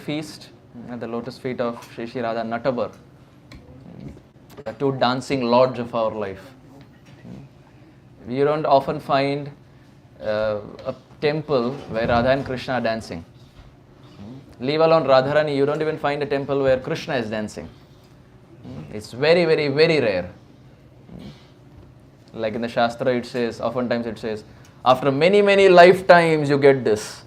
feast at the lotus feet of Shri Shri Radha Natabar, the two dancing lords of our life. You don't often find a temple where Radha and Krishna are dancing. Leave alone Radharani, you don't even find a temple where Krishna is dancing. It's very, very, very rare. Like in the Shastra it says, oftentimes it says, after many, many lifetimes you get this.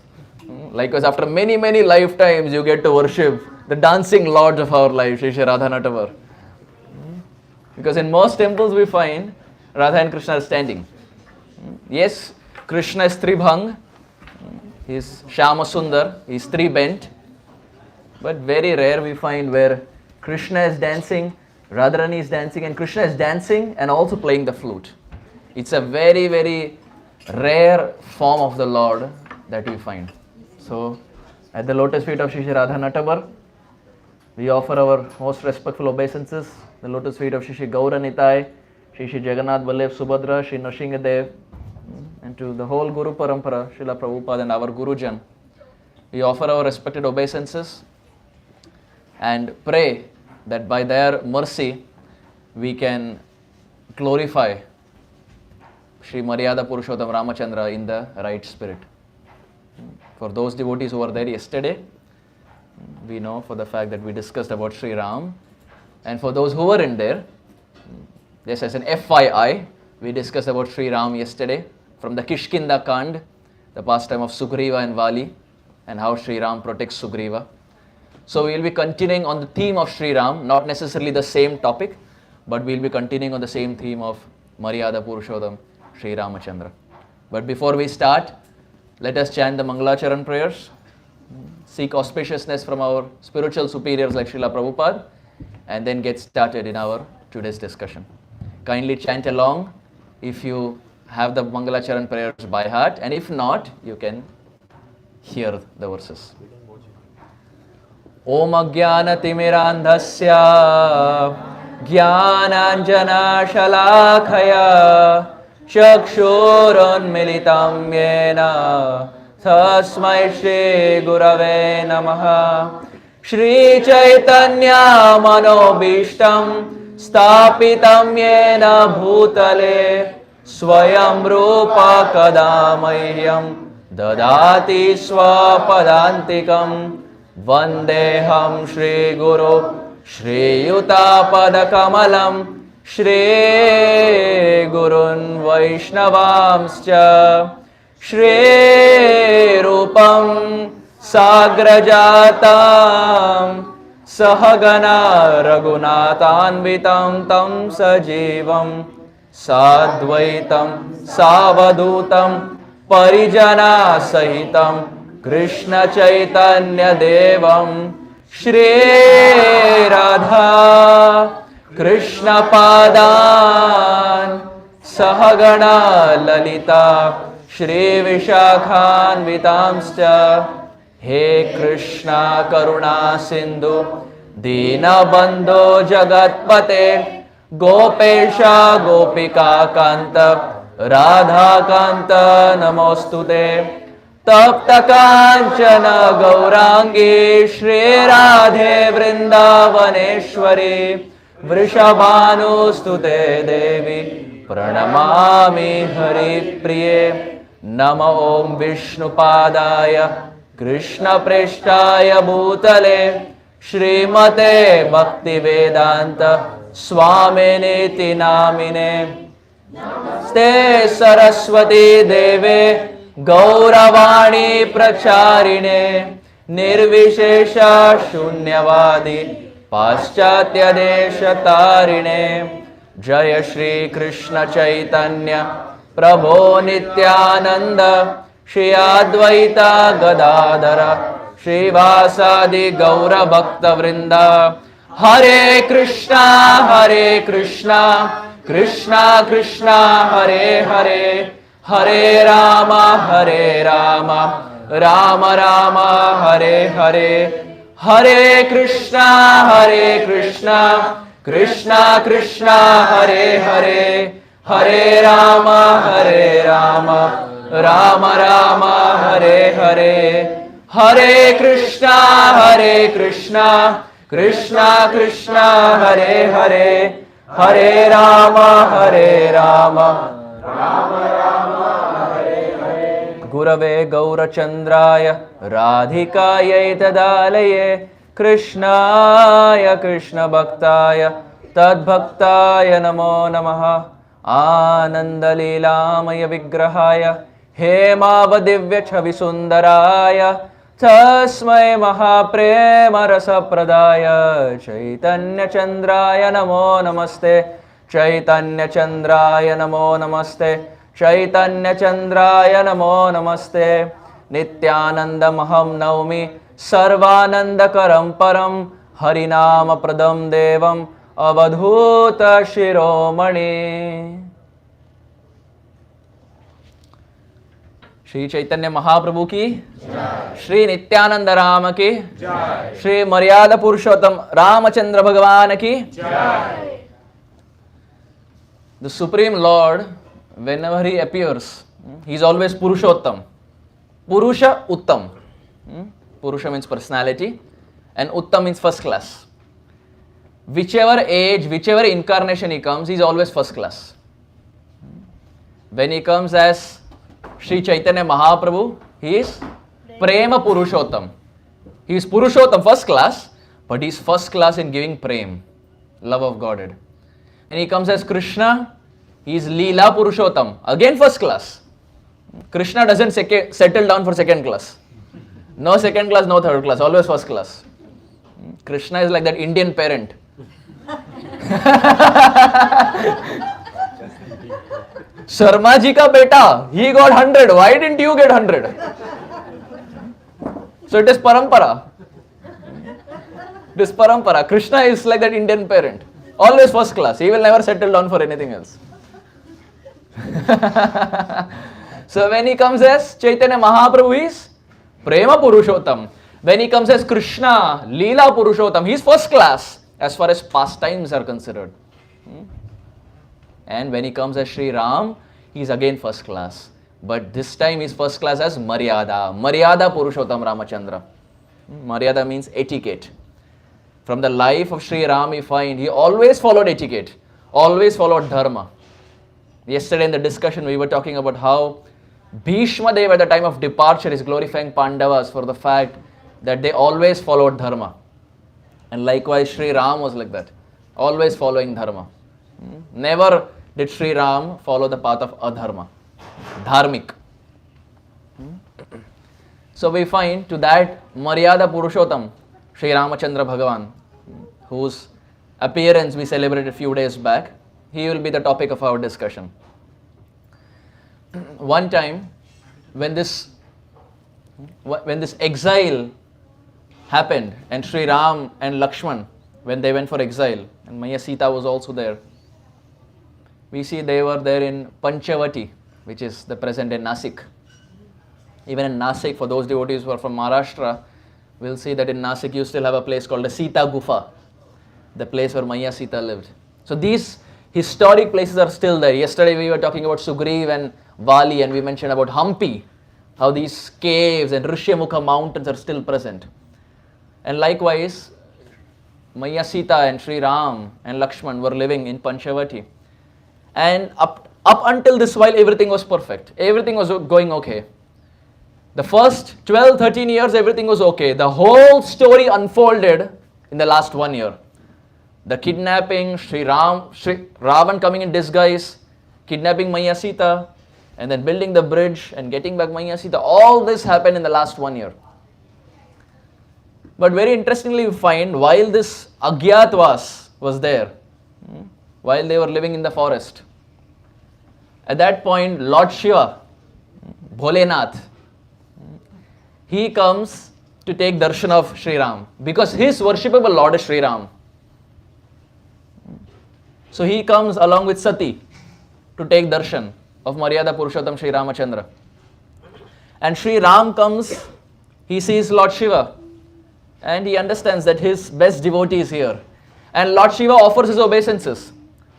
Likewise, after many, many lifetimes you get to worship the dancing lords of our life, Shri Shri Radha Natavar. Because in most temples we find Radha and Krishna are standing. Yes, Krishna is Tribhang, he is Shyama Sundar, he is three-bent. But very rare we find where Krishna is dancing, Radharani is dancing, and Krishna is dancing and also playing the flute. It's a very, very rare form of the Lord that we find. So, at the lotus feet of Shri Shri Radha Natabar, we offer our most respectful obeisances. The lotus feet of Shri Shri Gaura Nitai, Shri Shri Jagannath Vallabh Subhadra, Shri Nrsingadev, and to the whole Guru Parampara, Srila Prabhupada and our Gurujan. We offer our respected obeisances and pray that by their mercy we can glorify Shri Maryada Purushottam Ramachandra in the right spirit. For those devotees who were there yesterday, we know for the fact that we discussed about Sri Ram. And for those who were in there, just as an FYI, we discussed about Sri Ram yesterday from the Kishkinda Kand, the pastime of Sugriva and Vali, and how Sri Ram protects Sugriva. So we will be continuing on the theme of Sri Ram, not necessarily the same topic, but we will be continuing on the same theme of Maryada Purushottam Sri Ramachandra. But before we start, let us chant the Mangalacharan prayers, seek auspiciousness from our spiritual superiors like Srila Prabhupada, and then get started in our today's discussion. Kindly chant along if you have the Mangalacharan prayers by heart, and if not, you can hear the verses. Om Ajnana Timirandhasya Jnananjana Shalakaya Chakshurunmilitam Yena Tasmai Shri Gurave Namaha Shri Chaitanya Manobishtam Stapitam Yena Bhutale Swayam Rupa Kadamahyam Dadati Swapadantikam Vandeham Shri Guru Shri Yuta Padakamalam Shri Gurun Vaishnavamscha Shri Rupam Sagrajatam Sahagana Raghunathanvitam Tam Sajivam Sadvaitam Savadutam Parijana Sahitam Krishna Chaitanya Devam Shri Radha Krishna Padan Sahagana Lalita Shri Vishakhan Vitamscha He Krishna Karuna Sindhu Dina Bandho Jagatpate Gopesha Gopika Kanta Radha Kanta Namostute Tapta Kanchana Gaurangi Shri Radhe Vrindavaneshwari Vrishabhanustute Devi Pranamami Hari Priye Nama Om Vishnu Padaya Krishna Preshtaya Bhutale Shrimate Bhakti Vedanta Swaminiti Namine Ste Saraswati Deve Gauravani Pracharine Nirvishesha Shunyavadi Paschatya Desha Tarine Jaya Shri Krishna Chaitanya Prabhu Nityananda Shri Advaita Gadadhara Shri Vasadi Gaura Bhakta Vrinda Hare Krishna Krishna Krishna Hare Hare Hare Rama Rama Rama Hare Hare Hare Krishna Krishna Krishna Hare Hare Hare Rama Rama Rama Hare Hare Hare Krishna, Krishna Krishna, Hare Hare, Hare Rama, Gurave Gaurachandraya, Radhikaya Tadalaye, Krishnaya Krishna Bhaktaya, Tadbhaktaya Namo Namaha, Anandalilamaya Vigrahaya, Hemavadivya Chavisundaraya, Tasmai Mahaprema Rasapradaya, Chaitanya Chandraya Namo Namaste, Chaitanya Chandraya Namo Namaste, Chaitanya Chandraya Namo Namaste, Nityananda Maham Naumi, Sarvananda Karam Param, Harinama Pradam Devam, Avadhuta Shiromani. Shri Chaitanya Mahaprabhu की जय, श्री नित्यानंद राम की जय, श्री मर्यादा पुरुषोत्तम रामचंद्र भगवान की जय. The Supreme Lord, whenever he appears, he is always Purushottam. Purusha Uttam. Purusha means personality and Uttam means first class. Whichever age, whichever incarnation he comes, he is always first class. When he comes as Sri Chaitanya Mahaprabhu, he is Prema Purushottam. He is Purushottam first class, but he is first class in giving Prem, love of Godhead. And he comes as Krishna, he is Leela Purushottam, again first class. Krishna doesn't settle down for second class. No second class, no third class, always first class. Krishna is like that Indian parent. Sharma ji ka beta, he got 100. Why didn't you get 100? So it is parampara. It is parampara. Krishna is like that Indian parent. Always first class. He will never settle down for anything else. So when he comes as Chaitanya Mahaprabhu, he is Prema Purushottam. When he comes as Krishna, Leela Purushottam, he is first class as far as pastimes are considered. And when he comes as Sri Ram, he is again first class. But this time he is first class as Maryada. Maryada Purushottam Ramachandra. Maryada means etiquette. From the life of Sri Ram, we find he always followed etiquette, always followed dharma. Yesterday in the discussion, we were talking about how Bhishma Dev at the time of departure is glorifying Pandavas for the fact that they always followed dharma. And likewise, Sri Ram was like that, always following dharma. Never did Sri Ram follow the path of adharma, dharmic. So we find to that Maryada Purushottam, Sri Ramachandra Bhagavan, whose appearance we celebrated a few days back, he will be the topic of our discussion. One time, when this exile happened, and Sri Ram and Lakshman, when they went for exile, and Maya Sita was also there, we see they were there in Panchavati, which is the present day Nasik. Even in Nasik, for those devotees who are from Maharashtra, we'll see that in Nasik you still have a place called the Sita Gufa, the place where Maya Sita lived. So these historic places are still there. Yesterday we were talking about Sugriv and Vali, and we mentioned about Hampi, how these caves and Rishyamukha mountains are still present. And likewise, Maya Sita and Sri Ram and Lakshman were living in Panchavati. And up until this while, everything was perfect. Everything was going okay. The first 12, 13 years, everything was okay. The whole story unfolded in the last 1 year. The kidnapping, Sri Ravan coming in disguise, kidnapping Maya Sita, and then building the bridge and getting back Maya Sita. All this happened in the last 1 year. But very interestingly, we find while this Agyatwas was there, while they were living in the forest, at that point, Lord Shiva, Bholenath, he comes to take darshan of Sri Ram, because his worshipable Lord is Sri Ram. So he comes along with Sati to take darshan of Maryada Purushottam Sri Ramachandra. And Sri Ram comes, he sees Lord Shiva, and he understands that his best devotee is here. And Lord Shiva offers his obeisances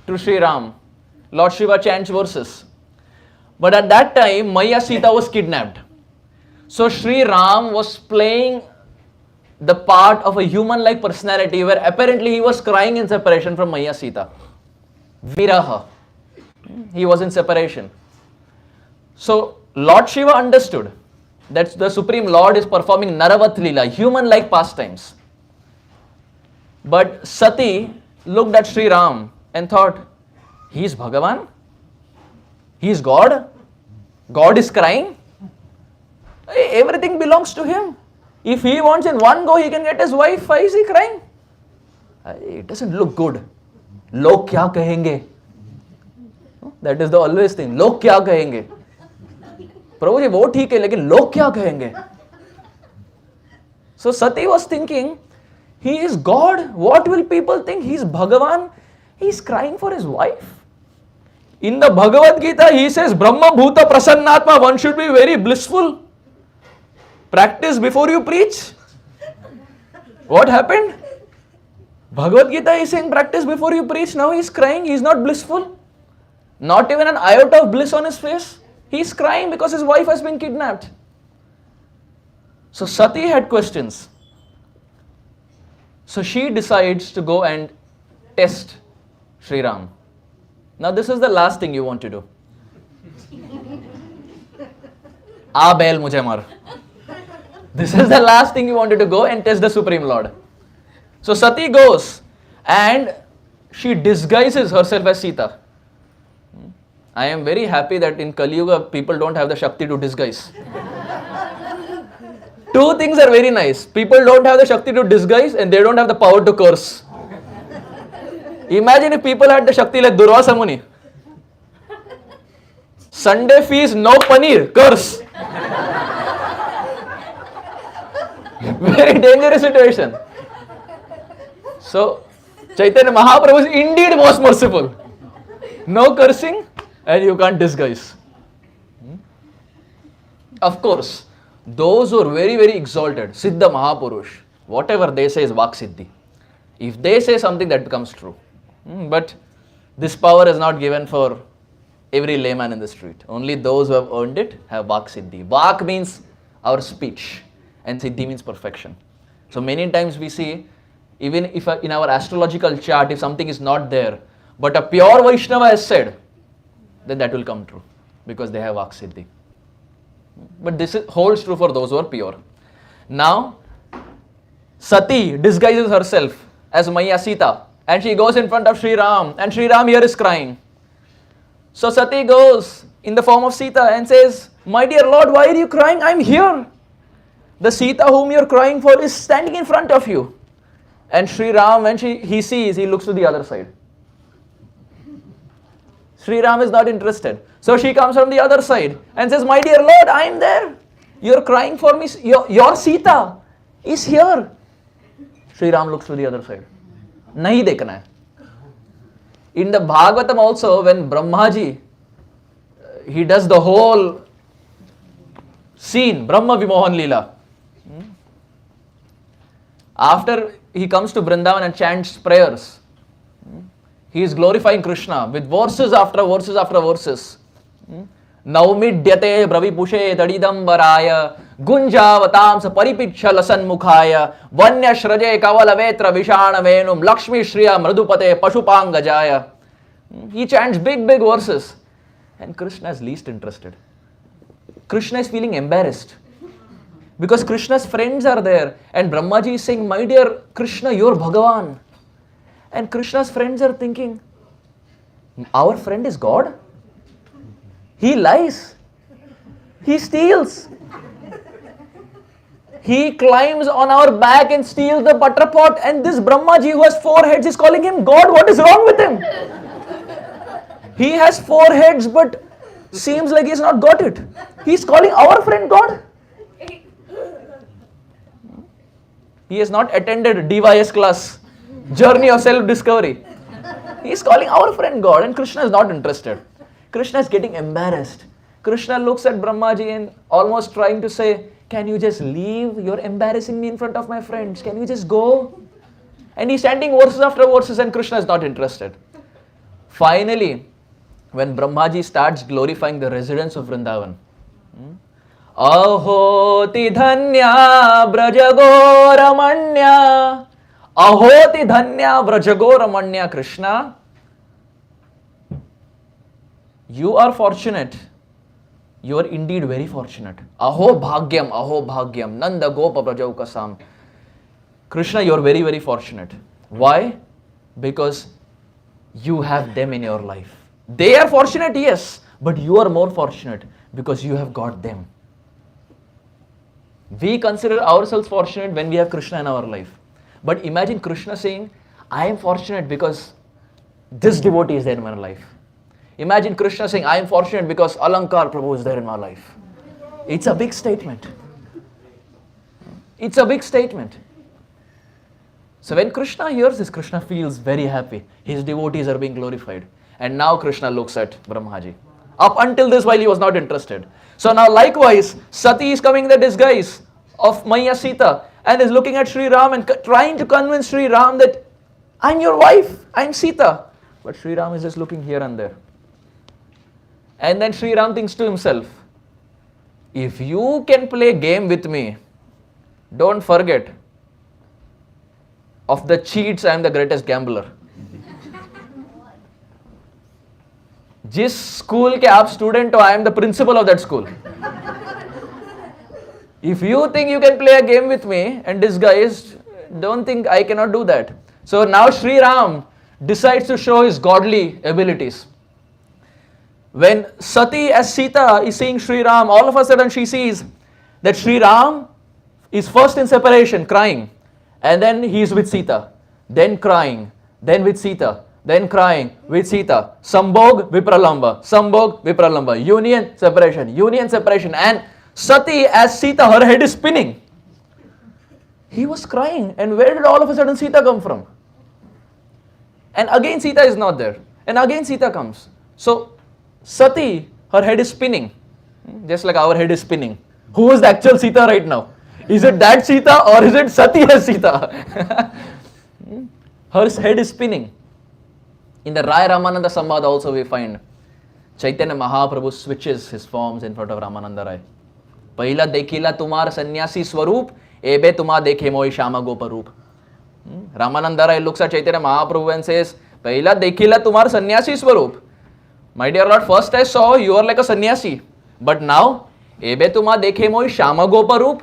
to Sri Ram. Lord Shiva chants verses. But at that time, Maya Sita was kidnapped. So Sri Ram was playing the part of a human-like personality where apparently he was crying in separation from Maya Sita. Viraha. He was in separation. So Lord Shiva understood that the Supreme Lord is performing Naravat Leela, human-like pastimes. But Sati looked at Sri Ram and thought, he is Bhagavan? He is God? God is crying? Everything belongs to him. If he wants in one go, he can get his wife. Why is he crying? It doesn't look good. Log kya kahenge? That is the always thing. Log kya kahenge? Prabhu ji, wo theek hai, lekin log kya kahenge? So Sati was thinking, he is God. What will people think? He is Bhagavan. He is crying for his wife. In the Bhagavad Gita, he says, Brahma Bhuta Prasannatma, one should be very blissful. Practice before you preach. What happened? Bhagavad Gita is saying practice before you preach. Now he is crying. He is not blissful. Not even an iota of bliss on his face. He is crying because his wife has been kidnapped. So Sati had questions. So she decides to go and test Sri Ram. Now this is the last thing you want to do. Bail mujhe mar. This is the last thing you wanted to go and test the Supreme Lord. So Sati goes and she disguises herself as Sita. I am very happy that in Kali Yuga people don't have the Shakti to disguise. Two things are very nice. People don't have the Shakti to disguise and they don't have the power to curse. Imagine if people had the Shakti like Durvasa Muni. Sunday feast, no paneer, curse. Very dangerous situation. So, Chaitanya Mahaprabhu is indeed most merciful. No cursing and you can't disguise. Of course, those who are very, very exalted, Siddha Mahapurush, whatever they say is Vak Siddhi. If they say something, that becomes true. But this power is not given for every layman in the street. Only those who have earned it have Vak Siddhi. Vak means our speech and Siddhi means perfection. So many times we see, even if in our astrological chart, if something is not there, but a pure Vaishnava has said, then that will come true because they have Vak Siddhi. But this holds true for those who are pure. Now, Sati disguises herself as Maya Sita and she goes in front of Sri Ram and Sri Ram here is crying. So Sati goes in the form of Sita and says, my dear Lord, why are you crying? I am here. The Sita whom you are crying for is standing in front of you. And Sri Ram, when he sees, he looks to the other side. Sri Ram is not interested. So she comes from the other side and says, my dear Lord, I am there. You are crying for me. Your Sita is here. Sri Ram looks to the other side. Nahi dekhna hai. In the Bhagavatam also, when Brahmaji, he does the whole scene, Brahma Vimohan Leela. After he comes to Vrindavan and chants prayers, he is glorifying Krishna with verses after verses after verses. Naumidyate bravipushe tadidambaraya gunjavatamsa paripichha lasanmukhaya vanya shraje kavalavetra vishana venum lakshmi shriya mradupate pashupangajaya. He chants big verses and Krishna is least interested. Krishna is feeling embarrassed because Krishna's friends are there and Brahmaji is saying, my dear Krishna, you're Bhagavan. And Krishna's friends are thinking, our friend is God? He lies. He steals. He climbs on our back and steals the butter pot, and this Brahmaji who has 4 heads is calling him God. What is wrong with him? He has 4 heads but seems like he's not got it. He's calling our friend God. He has not attended DYS class, Journey of Self-Discovery. He is calling our friend God and Krishna is not interested. Krishna is getting embarrassed. Krishna looks at Brahmaji and almost trying to say, can you just leave? You're embarrassing me in front of my friends. Can you just go? And he's chanting verses after verses and Krishna is not interested. Finally, when Brahmaji starts glorifying the residents of Vrindavan, Ahoti dhanya brajagoramanya. Ahoti dhanya brajagoramanya. Krishna, you are fortunate. You are indeed very fortunate. Aho bhagyam, nanda gopa brajaukasam. Krishna, you are very, very fortunate. Why? Because you have them in your life. They are fortunate, yes, but you are more fortunate because you have got them. We consider ourselves fortunate when we have Krishna in our life. But imagine Krishna saying, I am fortunate because this devotee is there in my life. Imagine Krishna saying, I am fortunate because Alankar Prabhu is there in my life. It's a big statement. It's a big statement. So when Krishna hears this, Krishna feels very happy. His devotees are being glorified. And now Krishna looks at Brahmaji. Up until this while he was not interested. So now likewise, Sati is coming in the disguise of Maya Sita and is looking at Sri Ram and trying to convince Sri Ram that I'm your wife, I'm Sita. But Sri Ram is just looking here and there. And then Sri Ram thinks to himself, if you can play game with me, don't forget, of the cheats I am the greatest gambler. जिस school के आप student हो, I am the principal of that school. If you think you can play a game with me and disguised, don't think I cannot do that. So now Sri Ram decides to show his godly abilities. When Sati as Sita is seeing Sri Ram, all of a sudden she sees that Sri Ram is first in separation, crying, and then he is with Sita, then crying, then with Sita, then crying with Sita. Sambhog, Vipralamba, union, separation, and Sati as Sita, her head is spinning. He was crying, and where did all of a sudden Sita come from? And again Sita is not there, and again Sita comes. So Sati, her head is spinning, just like our head is spinning. Who is the actual Sita right now? Is it that Sita or is it Sati as Sita? Her head is spinning. In the Rai Ramananda Samvad also we find Chaitanya Mahaprabhu switches his forms in front of Ramananda Rai. Pahila dekhila tumar sannyasi swaroop, ebe tuma dekhe moi shama goparoop. Ramananda Rai looks at Chaitanya Mahaprabhu and says, Pahila dekhila tumar sannyasi swaroop. My dear Lord, first I saw you are like a sannyasi, but now, ebe tuma dekhe moi shama goparoop.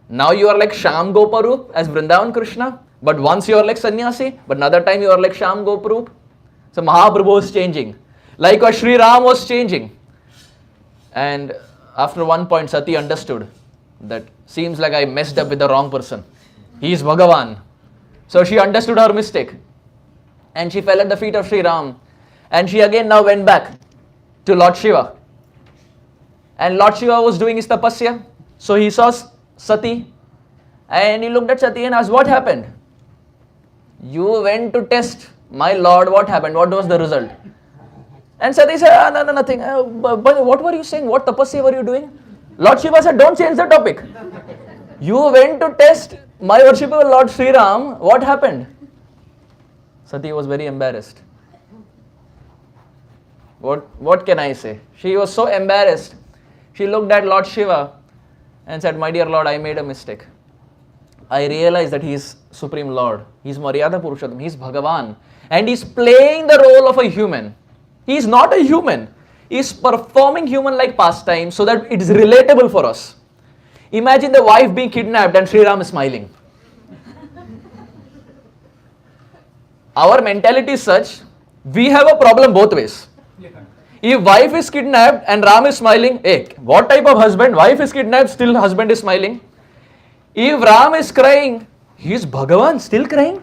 Now you are like Sham Goparoop as Vrindavan Krishna, but once you are like sannyasi, but another time you are like Sham Goparoop. So Mahaprabhu was changing. Likewise Sri Ram was changing. And after one point Sati understood that seems like I messed up with the wrong person. He is Bhagavan. So she understood her mistake. And she fell at the feet of Sri Ram. And she again now went back to Lord Shiva. And Lord Shiva was doing his tapasya. So he saw Sati. And he looked at Sati and asked, what happened? You went to test my Lord, what happened? What was the result? And Sati said, no, nothing. But what were you saying? What tapasya were you doing? Lord Shiva said, don't change the topic. You went to test my worshipable Lord Sri Ram. What happened? Sati was very embarrassed. What can I say? She was so embarrassed. She looked at Lord Shiva and said, my dear Lord, I made a mistake. I realized that he is Supreme Lord. He is Maryada Purushottam. He is Bhagavan. And he is playing the role of a human. He is not a human. He is performing human-like pastime so that it is relatable for us. Imagine the wife being kidnapped and Sri Ram is smiling. Our mentality is such, we have a problem both ways. If wife is kidnapped and Ram is smiling, hey, what type of husband? Wife is kidnapped, still husband is smiling. If Ram is crying, he is Bhagavan, still crying.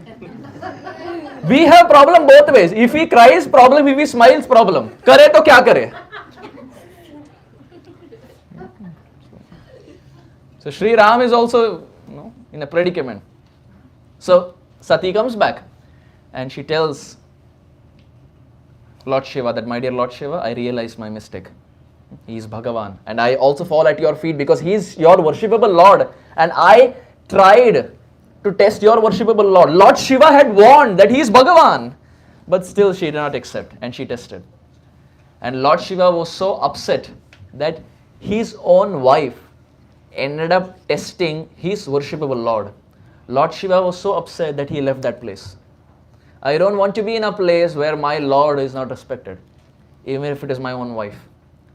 We have problem both ways. If he cries, problem. If he smiles, problem. Kare to kya kare? So Sri Ram is also in a predicament. So Sati comes back and she tells Lord Shiva that, my dear Lord Shiva, I realized my mistake. He is Bhagavan. And I also fall at your feet because he is your worshipable Lord. And I tried to test your worshipable Lord. Lord Shiva had warned that he is Bhagavan. But still she did not accept and she tested. And Lord Shiva was so upset that his own wife ended up testing his worshipable Lord. Lord Shiva was so upset that he left that place. I don't want to be in a place where my Lord is not respected, even if it is my own wife.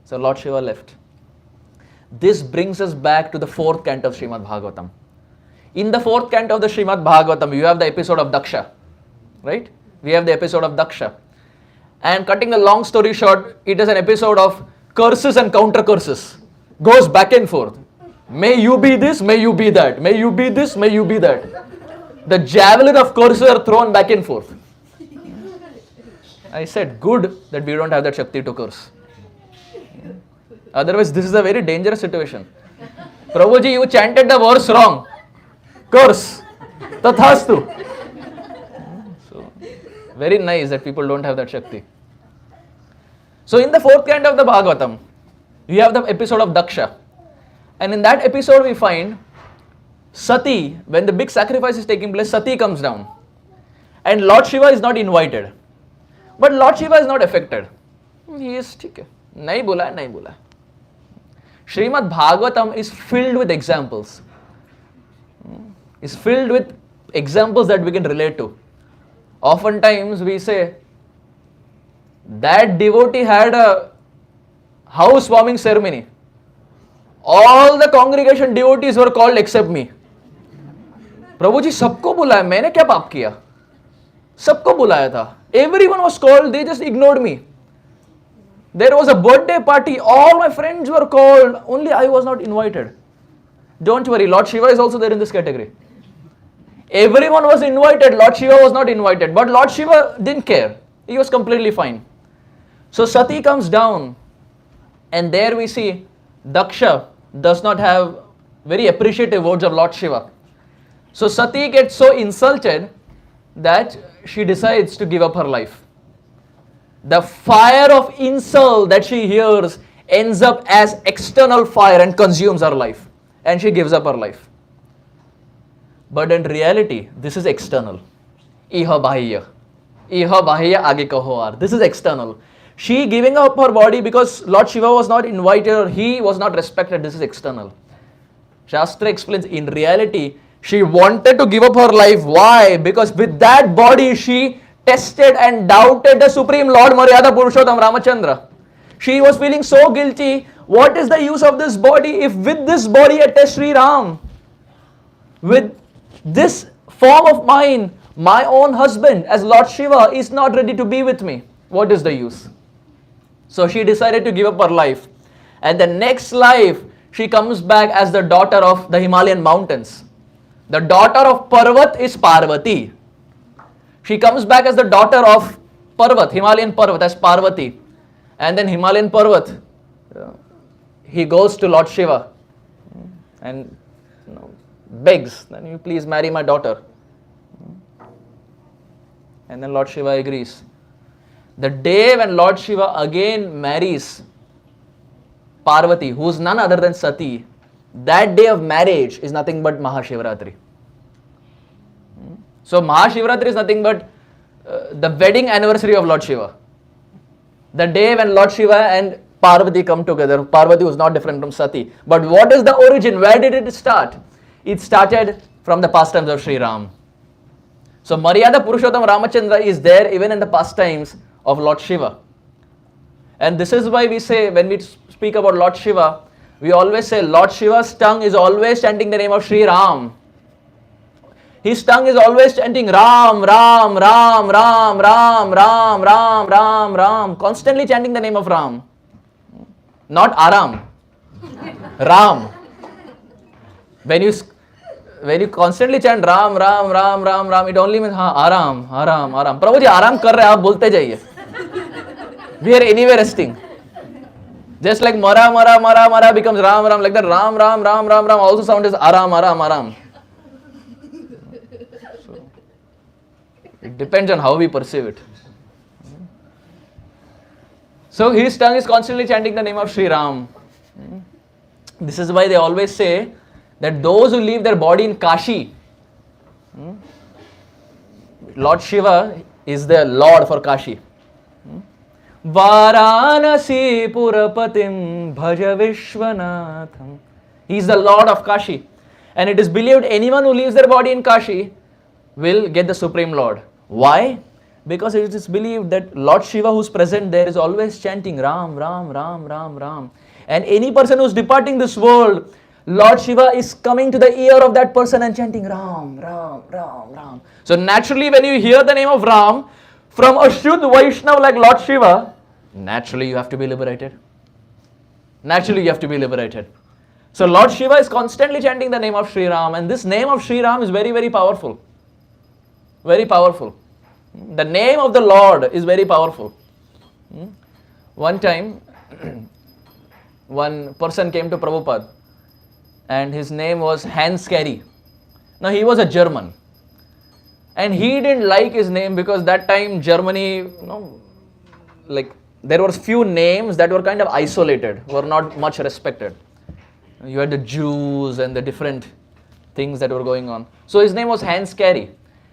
So Lord Shiva left. This brings us back to the 4th canto of Srimad Bhagavatam. In the 4th canto of the Srimad Bhagavatam, you have the episode of Daksha, right? We have the episode of Daksha. And cutting a long story short, it is an episode of curses and counter curses. Goes back and forth. May you be this, may you be that. May you be this, may you be that. The javelin of curses are thrown back and forth. I said, good that we don't have that Shakti to curse. Otherwise, this is a very dangerous situation. Prabhuji, you chanted the verse wrong. Curse. Tathastu. So, very nice that people don't have that Shakti. So, in the 4th canto of the Bhagavatam, you have the episode of Daksha. And in that episode, we find Sati, when the big sacrifice is taking place, Sati comes down. And Lord Shiva is not invited. But Lord Shiva is not affected. He is, okay, nahi bola, nahi bola. Srimad Bhagavatam is filled with examples. Is filled with examples that we can relate to. Oftentimes we say, that devotee had a housewarming ceremony. All the congregation devotees were called except me. प्रभु जी सबको बुलाया, मैंने क्या पाप किया? सबको बुलाया था. Everyone was called, they just ignored me. There was a birthday party, all my friends were called, only I was not invited. Don't worry, Lord Shiva is also there in this category. Everyone was invited, Lord Shiva was not invited. But Lord Shiva didn't care. He was completely fine. So Sati comes down, and there we see Daksha does not have very appreciative words of Lord Shiva. So Sati gets so insulted that she decides to give up her life. The fire of insult that she hears ends up as external fire and consumes her life. And she gives up her life. But in reality, this is external. Iha bahya. Iha bahya age kaho ar. This is external. She giving up her body because Lord Shiva was not invited or he was not respected. This is external. Shastra explains, in reality, she wanted to give up her life. Why? Because with that body, she tested and doubted the Supreme Lord Maryada Purushottam Ramachandra. She was feeling so guilty. What is the use of this body if with this body I test Sri Ram? With this form of mine, my own husband as Lord Shiva is not ready to be with me. What is the use? So she decided to give up her life. And the next life, she comes back as the daughter of the Himalayan mountains. The daughter of Parvat is Parvati. She comes back as the daughter of Parvat, Himalayan Parvat, as Parvati. And then Himalayan Parvat, he goes to Lord Shiva and begs, "Then you please marry my daughter." And then Lord Shiva agrees. The day when Lord Shiva again marries Parvati, who is none other than Sati, that day of marriage is nothing but Mahashivratri. So Mahashivratri is nothing but the wedding anniversary of Lord Shiva. The day when Lord Shiva and Parvati come together. Parvati was not different from Sati. But what is the origin? Where did it start? It started from the pastimes of Sri Ram. So Maryada Purushottam Ramachandra is there even in the pastimes of Lord Shiva. And this is why we say, when we speak about Lord Shiva, we always say Lord Shiva's tongue is always chanting the name of Sri Ram. His tongue is always chanting Ram, Ram, Ram, Ram, Ram, Ram, Ram, Ram, Ram. Constantly chanting the name of Ram. Not Aram. Ram. When you constantly chant Ram, Ram, Ram, Ram, Ram, it only means Aram, Aram, Aram. Prabhu ji, Aram kar rahe, aap bolte jaiye. We are anyway resting. Just like Mara, Mara, Mara, Mara becomes Ram, Ram, like that Ram, Ram, Ram, Ram, Ram also sound is Aram, Aram, Aram. So, it depends on how we perceive it. So his tongue is constantly chanting the name of Sri Ram. This is why they always say that those who leave their body in Kashi, Lord Shiva is the Lord for Kashi. Varanasi Purapatim Bhaja Vishwanatham He is the Lord of Kashi. And it is believed anyone who leaves their body in Kashi will get the Supreme Lord. Why? Because it is believed that Lord Shiva who is present there is always chanting Ram, Ram, Ram, Ram, Ram. And any person who is departing this world, Lord Shiva is coming to the ear of that person and chanting Ram, Ram, Ram, Ram. So naturally when you hear the name of Ram from a Shuddha Vaishnava like Lord Shiva, naturally you have to be liberated. Naturally you have to be liberated. So Lord Shiva is constantly chanting the name of Sri Ram, and this name of Sri Ram is very, very powerful. Very powerful. The name of the Lord is very powerful. One time, one person came to Prabhupada and his name was Hans Carey. Now he was a German and he didn't like his name because that time Germany, like there were few names that were kind of isolated, were not much respected. You had the Jews and the different things that were going on. So his name was Hans Carey.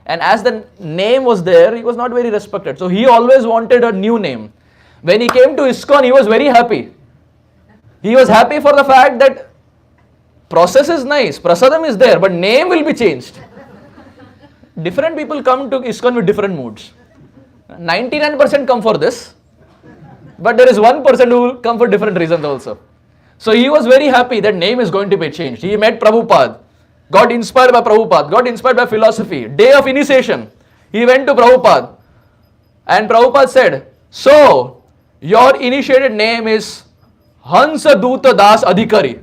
And as the name was there, he was not very respected. So he always wanted a new name. When he came to ISKCON, he was very happy. He was happy for the fact that process is nice, prasadam is there, but name will be changed. Different people come to ISKCON with different moods. 99% come for this, but there is 1% who will come for different reasons also. So he was very happy that name is going to be changed. He met Prabhupada, got inspired by Prabhupada, got inspired by philosophy. Day of initiation, he went to Prabhupada and Prabhupada said, so your initiated name is Hansa Duta Das Adhikari.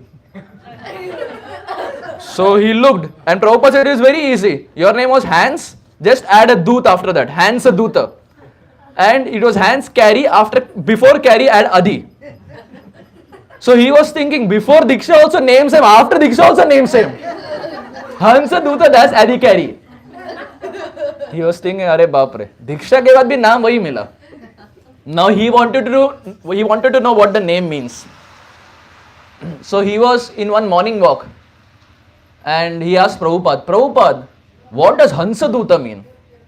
So he looked and Prabhupada said it is very easy. Your name was Hans, just add a Dut after that, Hansa Duta. And it was Hans Carey, before Carey add Adi. So he was thinking before Diksha also name same, after Diksha also name same. Hansa Duta Das Adi Carey. He was thinking, Are Bapre, Diksha ke baad bhi naam wahi mila. Now he wanted to know what the name means. So he was in one morning walk and he asked Prabhupada, what does Hansa Duta mean?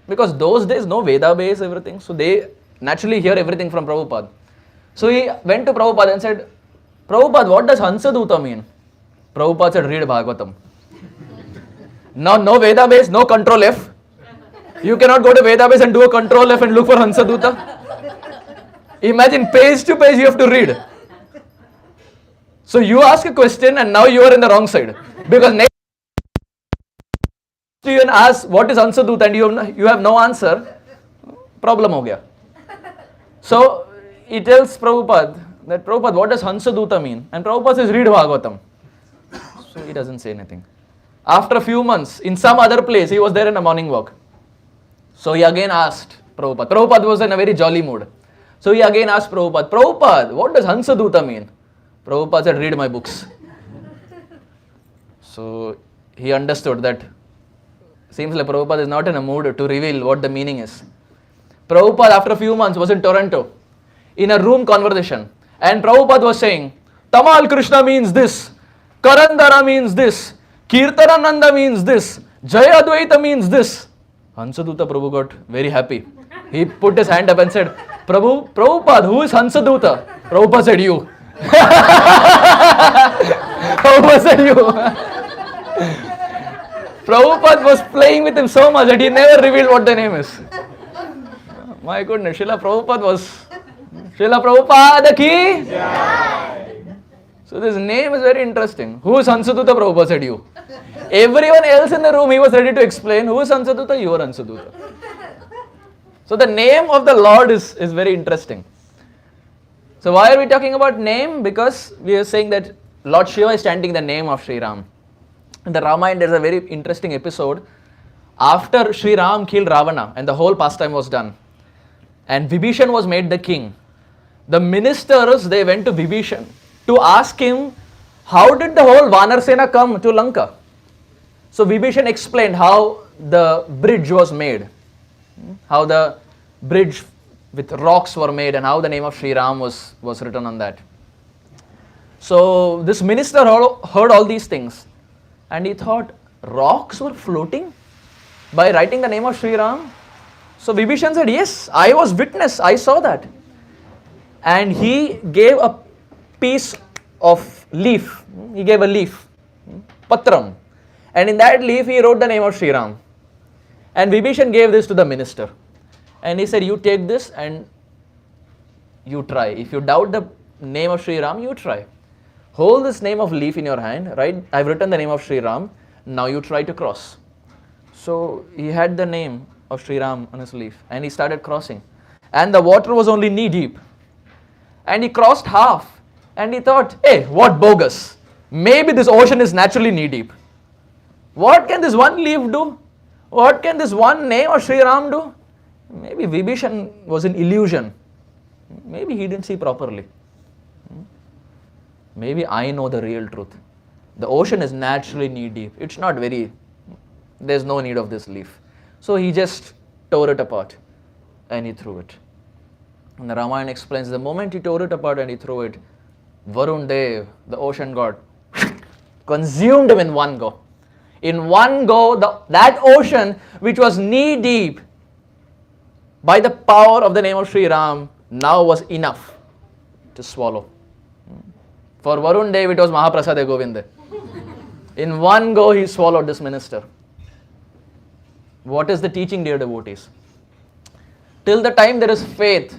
Because those days no Veda base everything, so they naturally hear everything from Prabhupada. So he went to Prabhupada and said, Prabhupada, what does Hansa Duta mean? Prabhupada said, read Bhagavatam. Now no Veda base, no control F. You cannot go to Veda base and do a control F and look for Hansa Duta. Imagine page to page you have to read. So you ask a question and now you are in the wrong side. Because next you and ask what is Hansa Duta and you have no answer, problem ho gaya. So he tells Prabhupada that, Prabhupada, what does Hansa Duta mean? And Prabhupada says, read Bhagavatam. So he doesn't say anything. After a few months, in some other place, he was there in a morning walk. So he again asked Prabhupada. Prabhupada was in a very jolly mood. So he again asked Prabhupada, Prabhupada, what does Hansa Duta mean? Prabhupada said, read my books. So he understood that seems like Prabhupada is not in a mood to reveal what the meaning is. Prabhupada after a few months was in Toronto in a room conversation and Prabhupada was saying, Tamal Krishna means this, Karandara means this, Kirtanananda means this, Jaya Advaita means this. Hansaduta Prabhu got very happy. He put his hand up and said, Prabhupada, who is Hansaduta? Prabhupada said, you. Prabhupada said, you. Prabhupada was playing with him so much that he never revealed what the name is. My goodness, Srila Prabhupada ki? So this name is very interesting. Who is Hansaduta? Prabhupada said, you. Everyone else in the room, he was ready to explain, who is Hansaduta? You are Hansaduta. So the name of the Lord is very interesting. So why are we talking about name? Because we are saying that Lord Shiva is chanting the name of Sri Ram. In the Ramayana, there is a very interesting episode. After Sri Ram killed Ravana and the whole pastime was done, and Vibhishan was made the king, the ministers, they went to Vibhishan to ask him, how did the whole Vanar Sena come to Lanka? So Vibhishan explained how the bridge was made, how the bridge with rocks were made and how the name of Sri Ram was written on that. So this minister heard all these things and he thought, rocks were floating by writing the name of Sri Ram? So Vibhishan said, yes, I was witness, I saw that. And he gave a piece of leaf, he gave a leaf Patram. And in that leaf he wrote the name of Sri Ram. And Vibhishan gave this to the minister. And he said, you take this and you try. If you doubt the name of Sri Ram, you try. Hold this name of leaf in your hand, right? I've written the name of Sri Ram. Now you try to cross. So he had the name of Sri Ram on his leaf and he started crossing. And the water was only knee deep. And he crossed half and he thought, hey, what bogus. Maybe this ocean is naturally knee deep. What can this one leaf do? What can this one name of Sri Ram do? Maybe Vibhishan was an illusion. Maybe he didn't see properly. Maybe I know the real truth. The ocean is naturally knee deep. It's not very, there's no need of this leaf. So he just tore it apart and he threw it. And the Ramayana explains the moment he tore it apart and he threw it, Varun Dev, the ocean god, consumed him in one go. In one go, that ocean which was knee deep by the power of the name of Sri Ram now was enough to swallow. For Varun Dev it was Mahaprasade Govinda. In one go he swallowed this minister. What is the teaching, dear devotees? Till the time there is faith,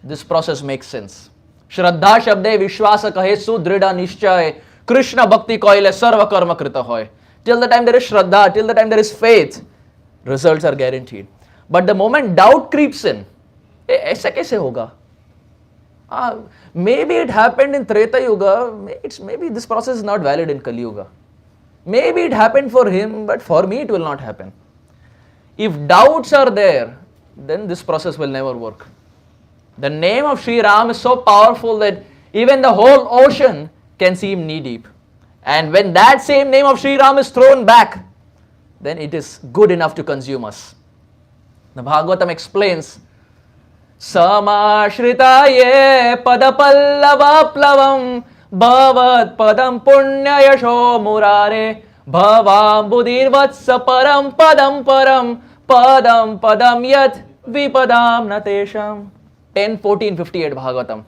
this process makes sense. Shraddha Shabde Vishwasa Kahe Sudrida Nishchay Krishna Bhakti Koile Sarva Karma Krita Hoy. Till the time there is Shraddha, till the time there is faith, results are guaranteed. But the moment doubt creeps in, ऐसा कैसे होगा? Maybe it happened in Treta Yuga, maybe this process is not valid in Kali Yuga. Maybe it happened for him, but for me it will not happen. If doubts are there, then this process will never work. The name of Sri Ram is so powerful that even the whole ocean can seem knee deep. And when that same name of Sri Ram is thrown back, then it is good enough to consume us. The Bhagavatam explains, Samashritaye padapallavaplavam bhavat padam punya yasho murare bhavam buddhirvatsa param padam yat vipadam natesham. 10:14:58 Bhagavatam.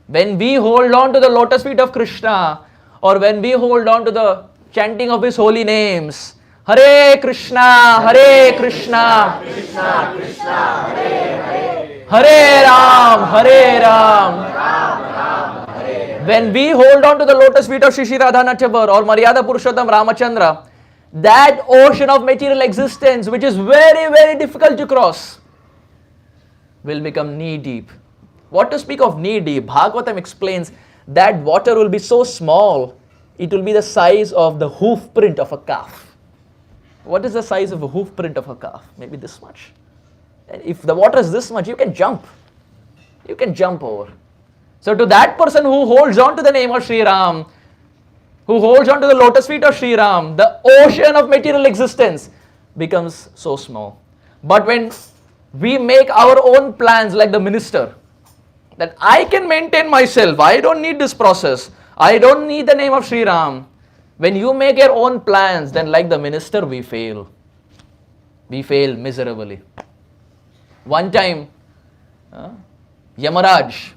When we hold on to the lotus feet of Krishna, or when we hold on to the chanting of his holy names, Hare Krishna, Hare Krishna, Krishna Krishna, Hare Hare, Hare Ram, Hare Ram, Ram Hare. When we hold on to the lotus feet of Shri Radha Natyavar or Maryada Purushottam Ramachandra, that ocean of material existence, which is very, very difficult to cross, will become knee deep. What to speak of knee deep? Bhagavatam explains that water will be so small, it will be the size of the hoof print of a calf. What is the size of a hoof print of a calf? Maybe this much. And if the water is this much, you can jump. You can jump over. So to that person who holds on to the name of Sri Ram, who holds on to the lotus feet of Sri Ram, the ocean of material existence becomes so small. But when we make our own plans like the minister, that I can maintain myself, I don't need this process, I don't need the name of Sri Ram. When you make your own plans, then like the minister, we fail. We fail miserably. One time, Yamaraj,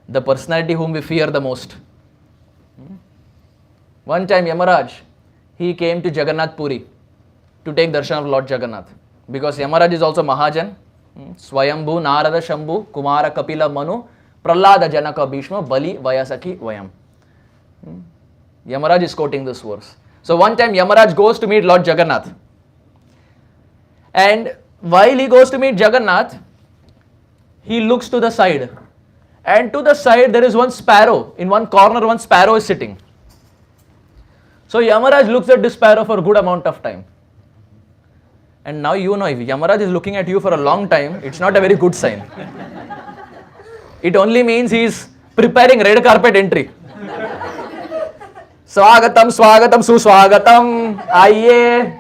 the personality whom we fear the most. One time Yamaraj, he came to Jagannath Puri to take darshan of Lord Jagannath. Because Yamaraj is also Mahajan. Swayambhu, Narada, Shambhu, Kumara, Kapila, Manu, Prahlada, Janaka, Bhishma, Bali, Vayasaki, Vayam. Yamaraj is quoting this verse. So one time Yamaraj goes to meet Lord Jagannath. And while he goes to meet Jagannath, he looks to the side. And to the side there is one sparrow. In one corner one sparrow is sitting. So Yamaraj looks at this sparrow for a good amount of time. And now you know, if Yamaraj is looking at you for a long time, it's not a very good sign. It only means he is preparing red carpet entry. Swagatam, Swagatam, Suswagatam, Aiye.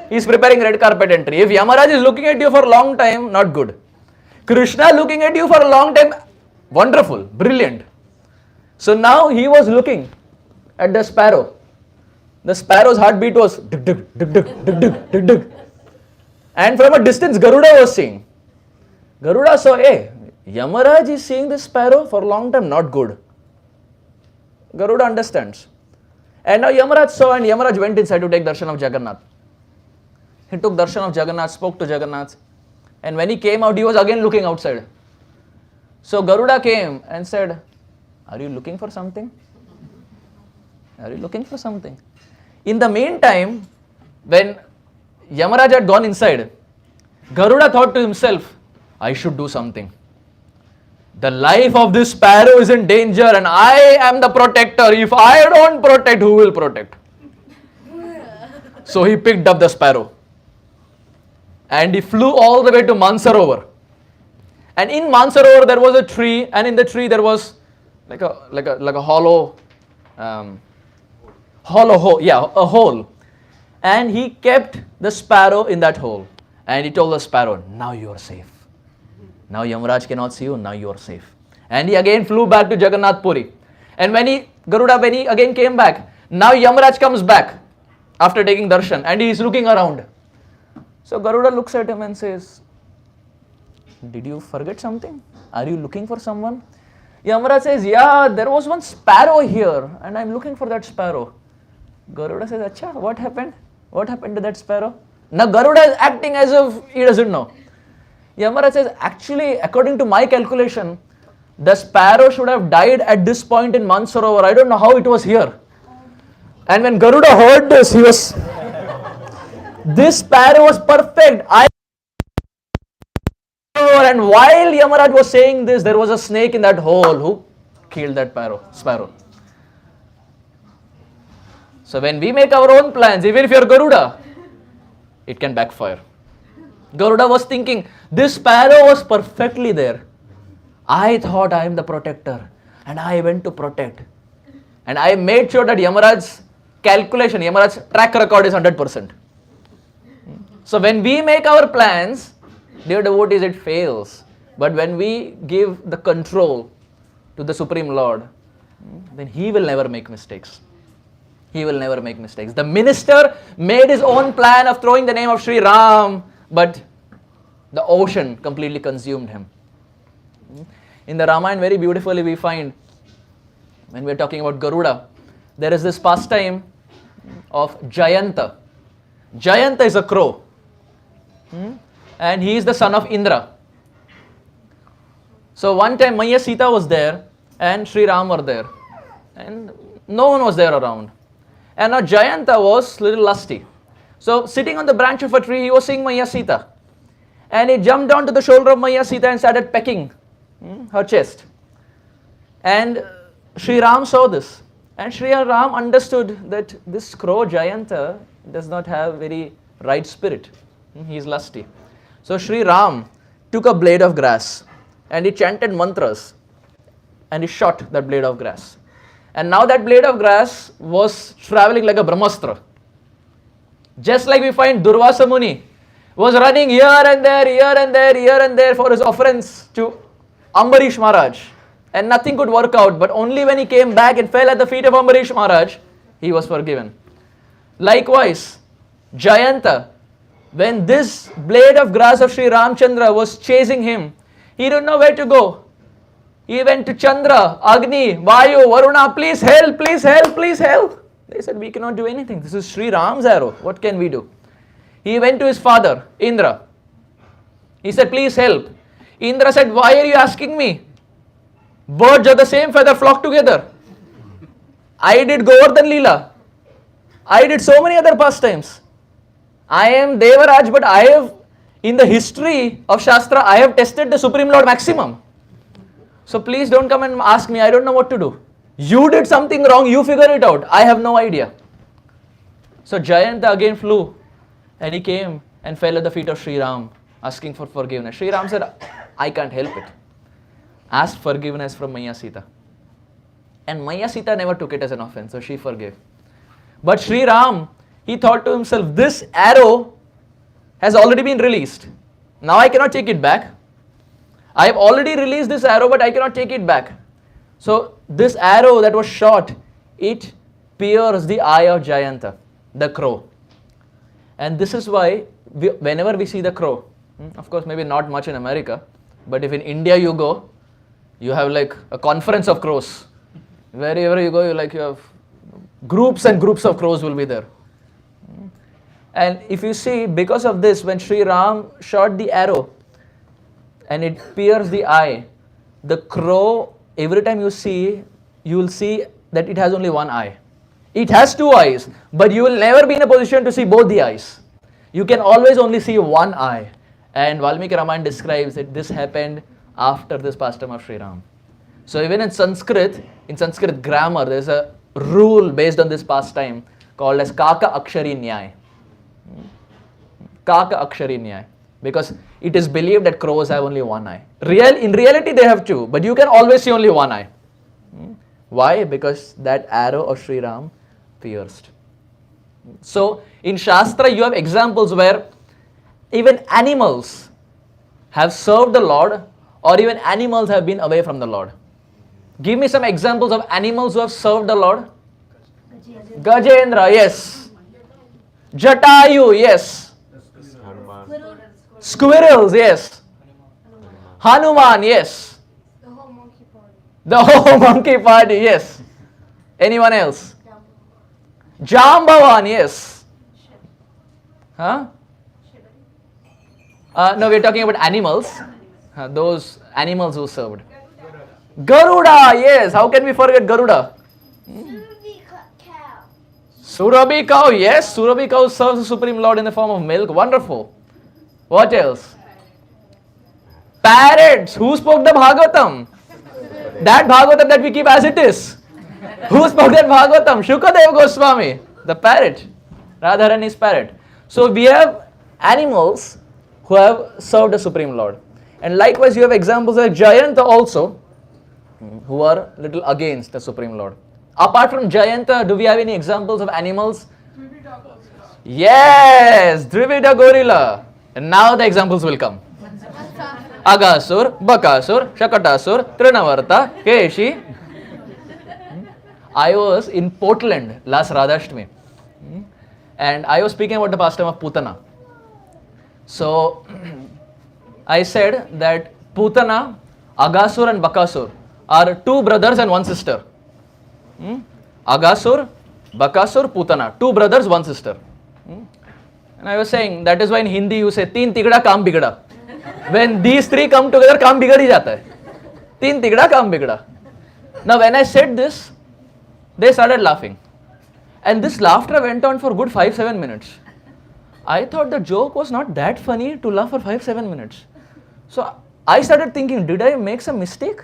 He is preparing red carpet entry. If Yamaraj is looking at you for a long time, not good. Krishna looking at you for a long time, wonderful, brilliant. So now he was looking at the sparrow. The sparrow's heartbeat was dig, dig, dig, dig, dig, dig, dig, dig. And from a distance, Garuda was seeing. Garuda saw, hey, Yamaraj is seeing this sparrow for a long time, not good. Garuda understands. And now Yamaraj saw, and Yamaraj went inside to take darshan of Jagannath. He took darshan of Jagannath, spoke to Jagannath, and when he came out, he was again looking outside. So Garuda came and said, "Are you looking for something? Are you looking for something?" In the meantime, when Yamaraj had gone inside, Garuda thought to himself, "I should do something. The life of this sparrow is in danger and I am the protector. If I don't protect, who will protect?" So he picked up the sparrow and he flew all the way to Mansarovar. And in Mansarovar there was a tree, and in the tree there was like a hollow, a hole. And he kept the sparrow in that hole. And he told the sparrow, "Now you are safe. Now Yamaraj cannot see you, now you are safe." And he again flew back to Jagannath Puri. And when he again came back, now Yamaraj comes back after taking darshan and he is looking around. So Garuda looks at him and says, "Did you forget something? Are you looking for someone?" Yamaraj says, "Yeah, there was one sparrow here and I am looking for that sparrow." Garuda says, "Acha, what happened? What happened to that sparrow?" Now Garuda is acting as if he doesn't know. Yamaraj says, "Actually, according to my calculation, the sparrow should have died at this point in Mansarovar. I don't know how it was here." And when Garuda heard this, this sparrow was perfect. And while Yamaraj was saying this, there was a snake in that hole who killed that sparrow. So when we make our own plans, even if you're Garuda, it can backfire. Garuda was thinking, this sparrow was perfectly there. I thought I am the protector and I went to protect. And I made sure that Yamaraj's calculation, Yamaraj's track record is 100%. So when we make our plans, dear devotees, it fails. But when we give the control to the Supreme Lord, then He will never make mistakes. He will never make mistakes. The minister made his own plan of throwing the name of Sri Ram, but the ocean completely consumed him. In the Ramayana, very beautifully we find, when we are talking about Garuda, there is this pastime of Jayanta. Jayanta is a crow. And he is the son of Indra. So one time Maya Sita was there and Sri Ram were there. And no one was there around. And now Jayanta was little lusty. So sitting on the branch of a tree, he was seeing Maya Sita. And he jumped down to the shoulder of Maya Sita and started pecking her chest. And Sri Ram saw this. And Sri Ram understood that this crow Jayanta does not have very right spirit. He is lusty. So Sri Ram took a blade of grass and he chanted mantras and he shot that blade of grass. And now that blade of grass was traveling like a Brahmastra. Just like we find Durvasa Muni was running here and there, here and there, here and there for his offerings to Ambarish Maharaj. And nothing could work out, but only when he came back and fell at the feet of Ambarish Maharaj, he was forgiven. Likewise, Jayanta, when this blade of grass of Sri Ramchandra was chasing him, he didn't know where to go. He went to Chandra, Agni, Vayu, Varuna, please help, please help, please help. They said, we cannot do anything. This is Sri Ram's arrow. What can we do? He went to his father, Indra. He said, please help. Indra said, why are you asking me? Birds of the same feather flock together. I did Govardhan Leela. I did so many other pastimes. I am Devaraj, but I have, in the history of Shastra, I have tested the Supreme Lord maximum. So please don't come and ask me, I don't know what to do. You did something wrong, you figure it out. I have no idea. So Jayanta again flew and he came and fell at the feet of Sri Ram, asking for forgiveness. Sri Ram said, I can't help it. Asked forgiveness from Maya Sita. And Maya Sita never took it as an offense, so she forgave. But Sri Ram, he thought to himself, this arrow has already been released. Now I cannot take it back. I have already released this arrow, but I cannot take it back. So this arrow that was shot, it pierced the eye of Jayanta, the crow. And this is why whenever we see the crow, of course maybe not much in America, but if in India you go, you have like a conference of crows. Wherever you go, you have Groups and groups of crows will be there. And if you see, because of this, when Sri Ram shot the arrow and it pierced the eye, the crow, every time you will see that it has only one eye. It has two eyes, but you will never be in a position to see both the eyes. You can always only see one eye. And Valmiki Ramayana describes that this happened after this pastime of Sri Ram. So even in Sanskrit grammar, there is a rule based on this pastime called as Kaka Akshari Nyay. Kaka Akshari Nyay. Because it is believed that crows have only one eye. In reality, they have two, but you can always see only one eye. Why? Because that arrow of Sri Ram pierced. So in Shastra, you have examples where even animals have served the Lord, or even animals have been away from the Lord. Give me some examples of animals who have served the Lord. Gajendra, yes. Jatayu, yes. Squirrels, yes. Hanuman, yes. The whole monkey party, yes. Anyone else? Jambavan, yes. Huh? No, we're talking about animals. Those animals who served. Garuda, yes. How can we forget Garuda? Surabhi cow, yes. Surabhi cow serves the Supreme Lord in the form of milk. Wonderful. What else? Parrots. Who spoke the Bhagavatam? That Bhagavatam that we keep as it is. Who spoke that Bhagavatam? Shukadeva Goswami, the parrot. Radharani's parrot. So we have animals who have served the Supreme Lord. And likewise you have examples like Jayanta also, who are little against the Supreme Lord. Apart from Jayanta, do we have any examples of animals? Yes, Dvivida gorilla. And now the examples will come. Agasur, Bakasur, Shakatasur, Trinavarta, Keshi. I was in Portland last Radhashtami, and I was speaking about the pastime of Putana. So I said that Putana, Agasur and Bakasur are two brothers and one sister. Agasur, Bakasur, Putana, two brothers, one sister. And I was saying that is why in Hindi you say teen tigda kaam bigda. When these three come together, kaam bigad hi jata hai. Teen tigda kaam bigda. Now when I said this, they started laughing. And this laughter went on for good 5-7 minutes. I thought the joke was not that funny to laugh for 5-7 minutes. So I started thinking, did I make some mistake?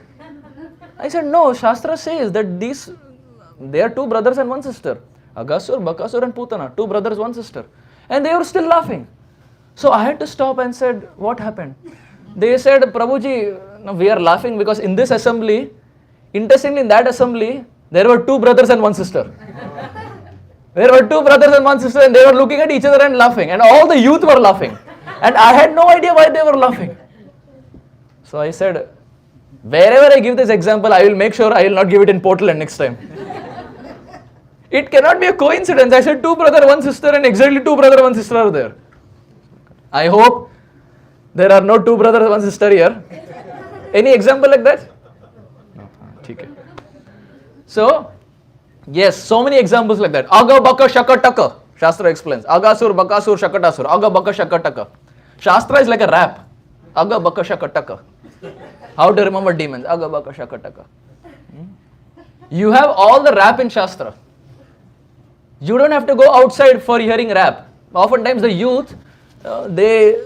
I said, no, Shastra says that they are two brothers and one sister. Agasur, Bakasur and Putana, two brothers, one sister. And they were still laughing. So I had to stop and said, what happened? They said, Prabhuji, no, we are laughing because in this assembly, interestingly in that assembly, there were two brothers and one sister. There were two brothers and one sister and they were looking at each other and laughing. And all the youth were laughing. And I had no idea why they were laughing. So I said, wherever I give this example, I will make sure I will not give it in Portland next time. It cannot be a coincidence. I said two brother, one sister and exactly two brother, one sister are there. I hope there are no two brother, one sister here. Any example like that? No. Okay. So, yes, so many examples like that. Aga, Baka, Shaka, Taka. Shastra explains. Agasur, Bakasur, Shakatasur. Aga, Baka, Shaka, Taka. Shastra is like a rap. Aga, Baka, Shaka, Taka. How to remember demons. Aga, Baka, Shaka, Taka. You have all the rap in Shastra. You don't have to go outside for hearing rap. Oftentimes the youth, they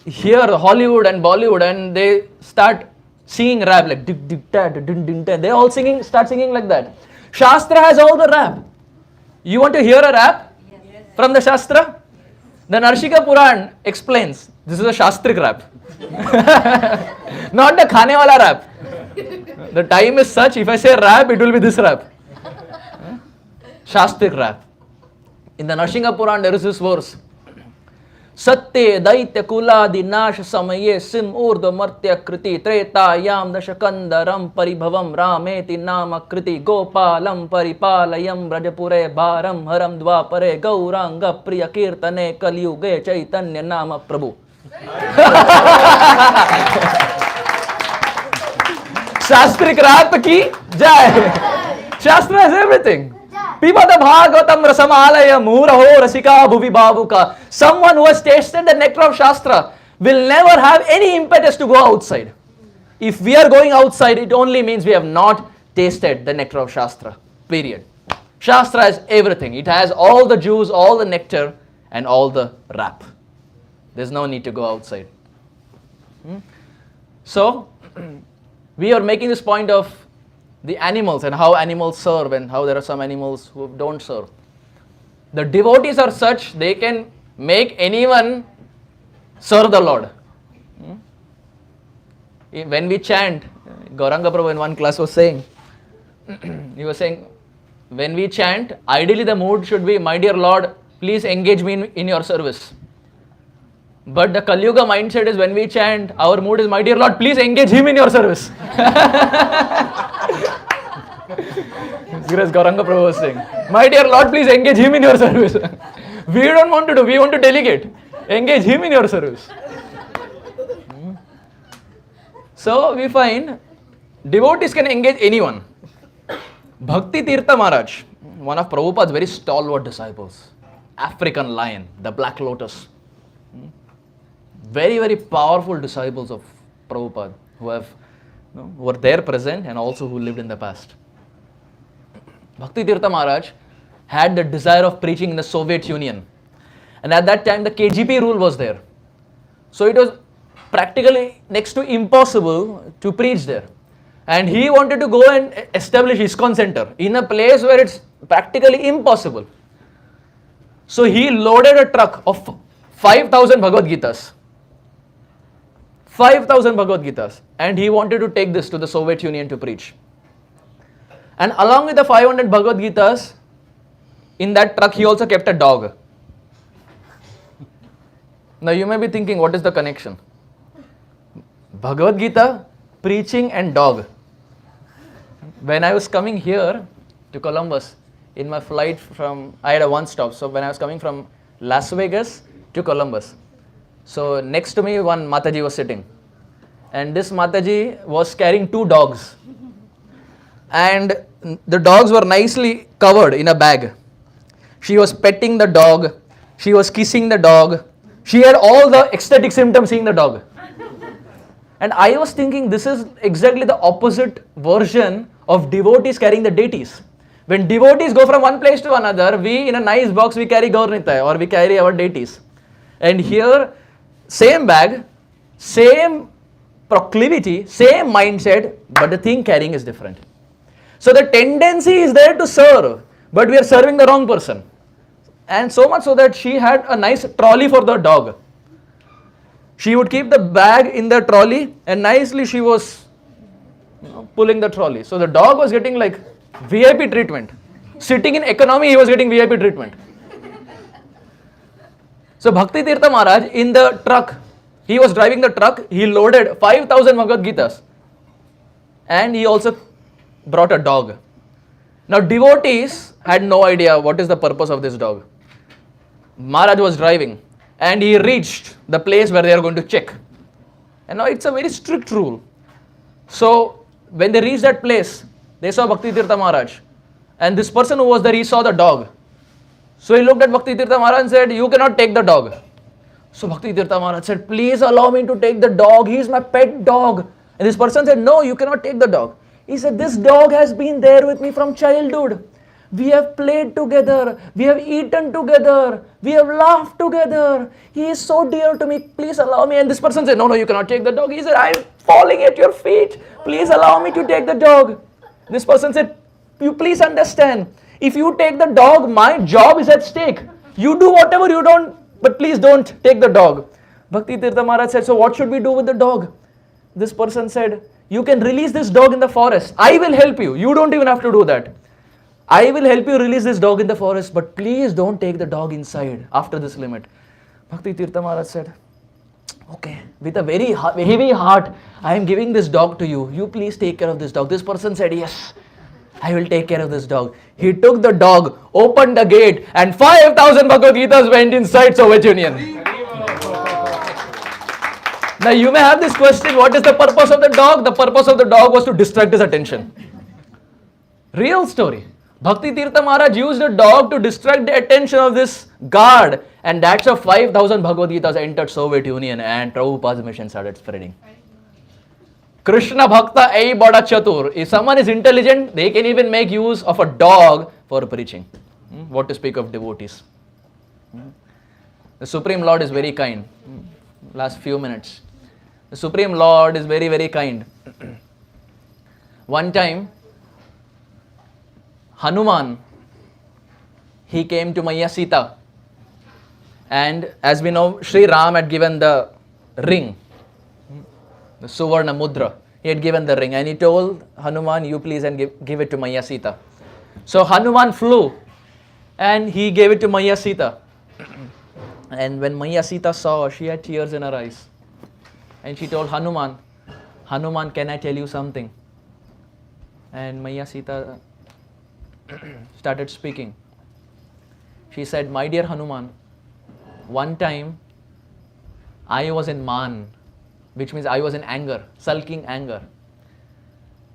hear Hollywood and Bollywood and they start singing rap like dig dig ta din din ta. They all start singing like that. Shastra has all the rap. You want to hear a rap from the Shastra? The Narshika Puran explains this is a Shastrik rap. Not the khane wala rap. The time is such, if I say rap, it will be this rap. Shastrik rap. In the Narsinga Puran, there is this verse. Satye daitya kuladi nash samaye sim urda martya kriti tretayam dashakandaram paribhavam rameti nama kriti gopalam paripalayam brajapure bharam haram dvapare gauranga priya kirtane kalyuge chaitanya nama Prabhu. Shastrik rap ki jai. Shastra has everything. Pibata Bhagavatam Rasamalaya Muraho Rasika Bhuvi Bhavuka. Someone who has tasted the nectar of Shastra will never have any impetus to go outside. If we are going outside, it only means we have not tasted the nectar of Shastra. Period. Shastra has everything. It has all the juice, all the nectar, and all the rap. There's no need to go outside. So, we are making this point of the animals and how animals serve and how there are some animals who don't serve. The devotees are such, they can make anyone serve the Lord. When we chant, Gauranga Prabhu in one class was saying, he was saying, when we chant, ideally the mood should be, my dear Lord, please engage me in your service. But the Kali Yuga mindset is when we chant, our mood is, my dear Lord, please engage him in your service. Serious, Gauranga Prabhu was saying, my dear Lord, please engage him in your service. We don't want to do, we want to delegate. Engage him in your service. So we find devotees can engage anyone. Bhakti Tirtha Maharaj, one of Prabhupada's very stalwart disciples, African lion, the black lotus. Very, very powerful disciples of Prabhupada who were there present and also who lived in the past. Bhakti Tirtha Maharaj had the desire of preaching in the Soviet Union. And at that time the KGP rule was there. So it was practically next to impossible to preach there. And he wanted to go and establish ISKCON center in a place where it's practically impossible. So he loaded a truck of 5,000 Bhagavad Gitas. 5,000 Bhagavad Gitas. And he wanted to take this to the Soviet Union to preach. And along with the 500 Bhagavad Gitas, in that truck he also kept a dog. Now you may be thinking, what is the connection? Bhagavad Gita, preaching and dog. When I was coming here to Columbus, in my flight I had a one stop. So when I was coming from Las Vegas to Columbus, so next to me one Mataji was sitting. And this Mataji was carrying two dogs. And the dogs were nicely covered in a bag. She was petting the dog. She was kissing the dog. She had all the ecstatic symptoms seeing the dog. And I was thinking this is exactly the opposite version of devotees carrying the deities. When devotees go from one place to another, we in a nice box we carry Gaur Nitai or we carry our deities. And here, same bag, same proclivity, same mindset, but the thing carrying is different. So the tendency is there to serve, but we are serving the wrong person. And so much so that she had a nice trolley for the dog. She would keep the bag in the trolley and nicely she was pulling the trolley. So the dog was getting like VIP treatment. Sitting in economy, he was getting VIP treatment. So Bhakti Tirtha Maharaj in the truck, he was driving the truck, he loaded 5,000 Bhagavad Gitas. And he also brought a dog. Now devotees had no idea what is the purpose of this dog. Maharaj was driving and he reached the place where they are going to check. And now it's a very strict rule. So when they reached that place, they saw Bhakti Tirtha Maharaj. And this person who was there, he saw the dog. So he looked at Bhakti Tirtha Maharaj and said, you cannot take the dog. So Bhakti Tirtha Maharaj said, please allow me to take the dog. He is my pet dog. And this person said, no, you cannot take the dog. He said, this dog has been there with me from childhood. We have played together. We have eaten together. We have laughed together. He is so dear to me. Please allow me. And this person said, no, you cannot take the dog. He said, I am falling at your feet. Please allow me to take the dog. This person said, you please understand. If you take the dog, my job is at stake. You do whatever you don't, but please don't take the dog. Bhakti Tirtha Maharaj said, so what should we do with the dog? This person said, you can release this dog in the forest. I will help you. You don't even have to do that. I will help you release this dog in the forest, but please don't take the dog inside after this limit. Bhakti Tirtha Maharaj said, okay, with a very heavy heart, I am giving this dog to you. You please take care of this dog. This person said, yes, I will take care of this dog. He took the dog, opened the gate, and 5,000 Bhagavad Gitas went inside Soviet Union. Now you may have this question, what is the purpose of the dog? The purpose of the dog was to distract his attention. Real story. Bhakti Tirtha Maharaj used a dog to distract the attention of this guard, and that's how 5,000 Bhagavad Gitas entered Soviet Union and Prabhupada's mission started spreading. Krishna Bhakta Ei Bada Chatur. If someone is intelligent, they can even make use of a dog for preaching. What to speak of devotees. The Supreme Lord is very kind. Last few minutes. The Supreme Lord is very, very kind. One time, Hanuman, he came to Maya Sita, and as we know, Sri Ram had given the ring, the Suvarna Mudra. He had given the ring, and he told Hanuman, you please and give it to Maya Sita. So Hanuman flew and he gave it to Maya Sita. And when Maya Sita saw, she had tears in her eyes. And she told Hanuman, Hanuman, can I tell you something? And Maya Sita started speaking. She said, my dear Hanuman, one time I was in man, which means I was in anger, sulking anger.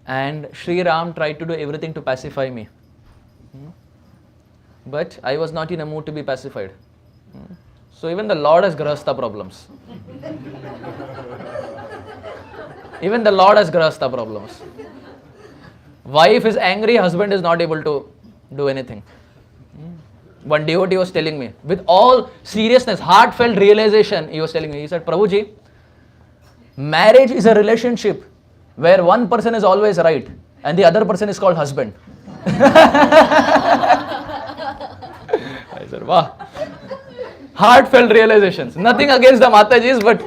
And Sri Ram tried to do everything to pacify me. But I was not in a mood to be pacified. So even the Lord has grahastha problems. Even the Lord has grahastha problems. Wife is angry, husband is not able to do anything. One devotee was telling me, with all seriousness, heartfelt realization, he was telling me, he said, Prabhuji, marriage is a relationship where one person is always right and the other person is called husband. I said, wow. Heartfelt realizations. Nothing against the Matajis, but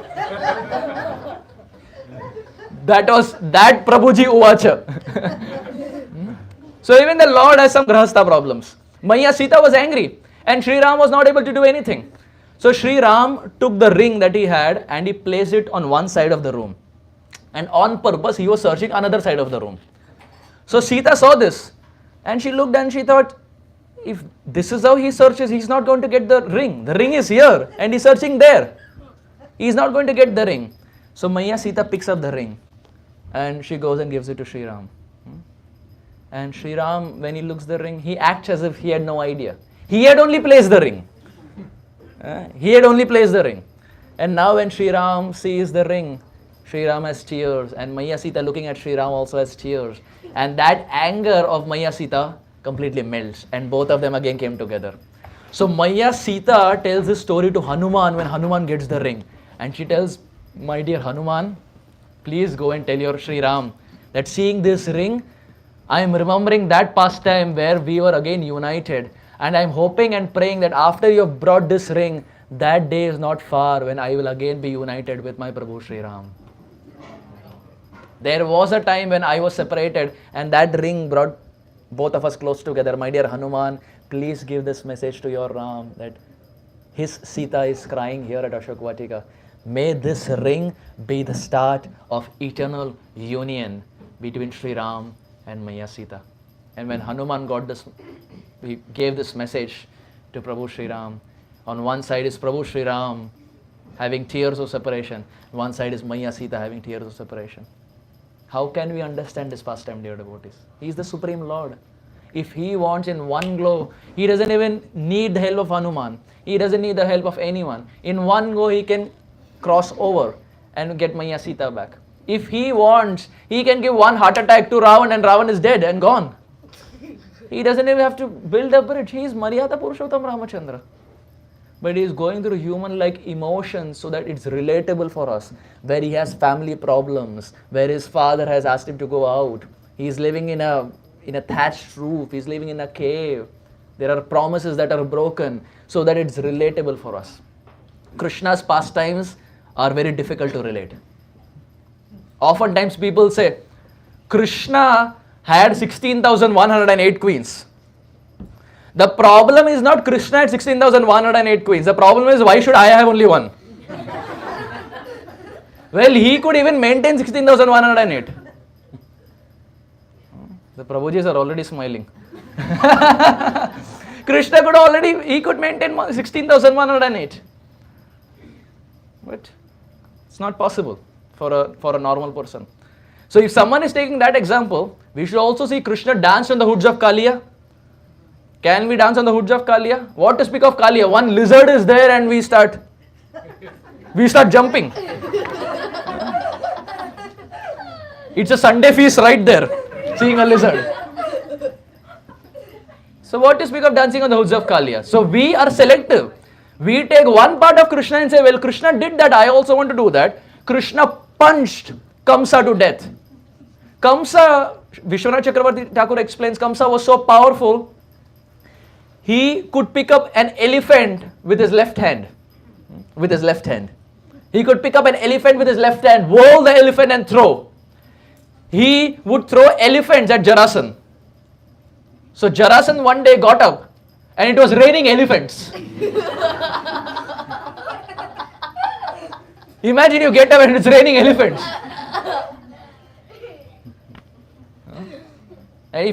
that Prabhuji Uvacha. So even the Lord has some grahastha problems. Maya Sita was angry and Sri Ram was not able to do anything. So Sri Ram took the ring that he had and he placed it on one side of the room. And on purpose he was searching another side of the room. So Sita saw this and she looked and she thought, if this is how he searches, he's not going to get the ring. The ring is here and he's searching there. He's not going to get the ring. So Maya Sita picks up the ring and she goes and gives it to Sri Ram. And Sri Ram, when he looks the ring, he acts as if he had no idea. He had only placed the ring. He had only placed the ring. And now when Sri Ram sees the ring, Sri Ram has tears, and Maya Sita looking at Sri Ram also has tears. And that anger of Maya Sita completely melts, and both of them again came together. So Maya Sita tells this story to Hanuman when Hanuman gets the ring. And she tells, my dear Hanuman, please go and tell your Sri Ram that seeing this ring, I am remembering that past time where we were again united. And I am hoping and praying that after you have brought this ring, that day is not far when I will again be united with my Prabhu Sri Ram. There was a time when I was separated and that ring brought both of us close together. My dear Hanuman, please give this message to your Ram that his Sita is crying here at Ashok Vatika. May this ring be the start of eternal union between Sri Ram and Maya Sita. And when Hanuman got this, he gave this message to Prabhu Sri Ram. On one side is Prabhu Sri Ram having tears of separation. One side is Maya Sita having tears of separation. How can we understand this pastime, dear devotees? He is the Supreme Lord. If He wants in one go, He doesn't even need the help of Hanuman. He doesn't need the help of anyone. In one go, He can cross over and get Maya Sita back. If He wants, He can give one heart attack to Ravan and Ravan is dead and gone. He doesn't even have to build a bridge. He is Maryada Purushottam Ramachandra. But he is going through human-like emotions so that it's relatable for us. Where he has family problems, where his father has asked him to go out. He is living in a thatched roof. He is living in a cave. There are promises that are broken so that it's relatable for us. Krishna's pastimes are very difficult to relate. Oftentimes people say, Krishna had 16,108 queens. The problem is not Krishna had 16,108 queens. The problem is, why should I have only one? Well, he could even maintain 16,108. The Prabhujis are already smiling. Krishna could maintain 16,108. But it's not possible for a normal person. So if someone is taking that example, we should also see Krishna dance on the hoods of Kaliya. Can we dance on the hoods of Kalia? What to speak of Kalia? One lizard is there and we start jumping. It's a Sunday feast right there, seeing a lizard. So what to speak of dancing on the hoods of Kalia? So we are selective. We take one part of Krishna and say, well, Krishna did that, I also want to do that. Krishna punched Kamsa to death. Kamsa, Vishwanath Chakravarti Thakur explains, Kamsa was so powerful, he could pick up an elephant with his left hand. With his left hand. He could pick up an elephant with his left hand, hold the elephant and throw. He would throw elephants at Jarasan. So Jarasan one day got up and it was raining elephants. Imagine you get up and it's raining elephants. And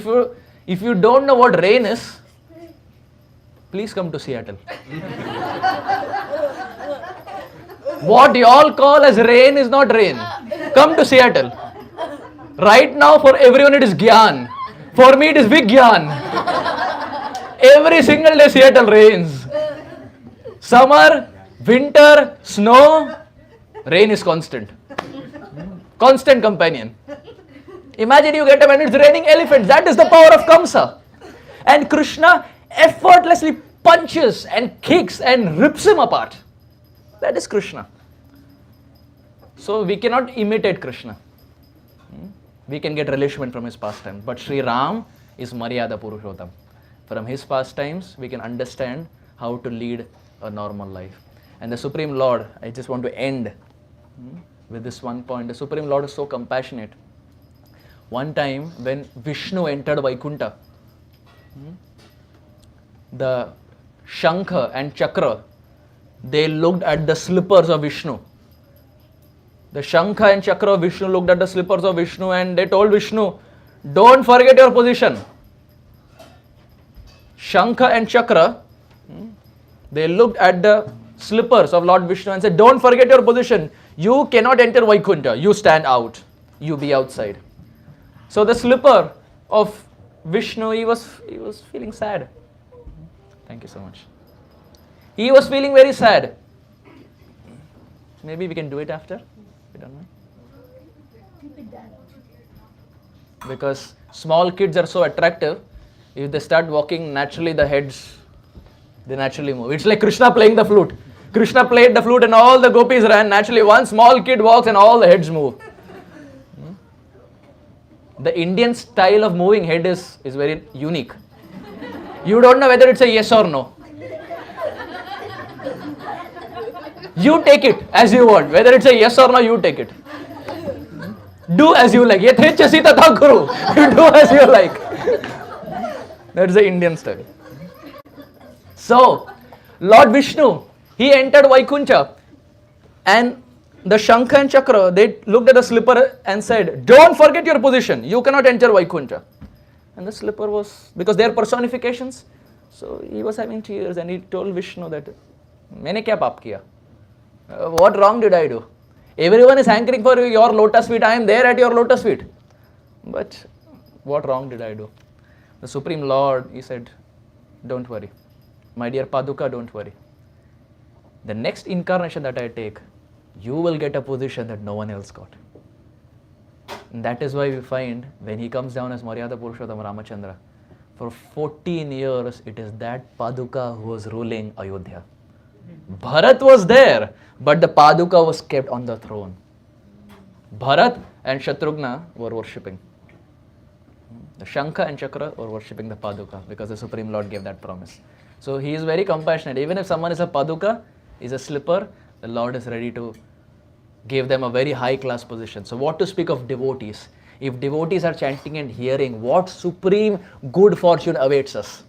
if you don't know what rain is, please come to Seattle. What you all call as rain is not rain. Come to Seattle. Right now for everyone it is Gyan. For me it is Vigyan. Every single day Seattle rains. Summer, winter, snow, rain is constant. Constant companion. Imagine you get up and it's raining elephants. That is the power of Kamsa. And Krishna effortlessly punches and kicks and rips him apart. That is Krishna. So we cannot imitate Krishna. We can get relishment from his pastime. But Sri Ram is Maryada Purushottam. From his pastimes, we can understand how to lead a normal life. And the Supreme Lord, I just want to end with this one point. The Supreme Lord is so compassionate. One time when Vishnu entered Vaikuntha, the Shankha and Chakra, they looked at the slippers of Vishnu. The Shankha and Chakra of Vishnu looked at the slippers of Vishnu and they told Vishnu, don't forget your position. Shankha and Chakra, they looked at the slippers of Lord Vishnu and said, don't forget your position. You cannot enter Vaikuntha. You stand out. You be outside. So the slipper of Vishnu, he was feeling sad. Thank you so much. He was feeling very sad. Maybe we can do it after. You don't mind? Because small kids are so attractive. If they start walking, naturally the heads, they naturally move. It's like Krishna playing the flute. Krishna played the flute and all the gopis ran. Naturally, one small kid walks and all the heads move. The Indian style of moving head is very unique. You don't know whether it's a yes or no. You take it as you want. Whether it's a yes or no, you take it. Do as you like. Yethechasita Thakuru. You do as you like. That's the Indian style. So, Lord Vishnu, he entered Vaikuntha and the Shankha and Chakra, they looked at the slipper and said, don't forget your position. You cannot enter Vaikuntha. And the slipper was, because they are personifications, so he was having tears and he told Vishnu that, Maine kya paap kiya? What wrong did I do? Everyone is hankering for your lotus feet. I am there at your lotus feet. But what wrong did I do? The Supreme Lord, he said, don't worry. My dear Paduka, don't worry. The next incarnation that I take, you will get a position that no one else got. And that is why we find when he comes down as Maryada Purushottam Ramachandra, for 14 years it is that Paduka who was ruling Ayodhya. Bharat was there, but the Paduka was kept on the throne. Bharat and Shatrughna were worshipping. The Shankha and Chakra were worshipping the Paduka because the Supreme Lord gave that promise. So he is very compassionate. Even if someone is a Paduka, is a slipper, the Lord is ready to give them a very high class position. So what to speak of devotees? If devotees are chanting and hearing, what supreme good fortune awaits us?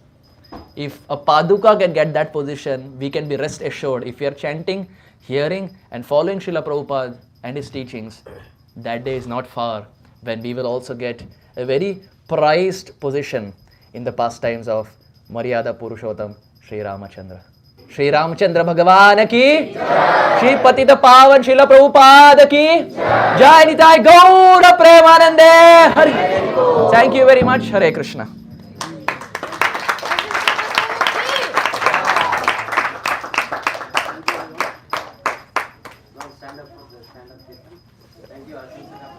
If a Paduka can get that position, we can be rest assured. If we are chanting, hearing and following Srila Prabhupada and his teachings, that day is not far when we will also get a very prized position in the pastimes of Maryada Purushottam Sri Ramachandra. Sri Ramachandra Bhagavan ki, Shri Patita Pavan Srila Prabhupada ki, Jai Nitai Gaura Premanande Hari. Thank you very much. Hare Krishna. for the stand-up Kirtan. Thank you, Arjun, Sakha,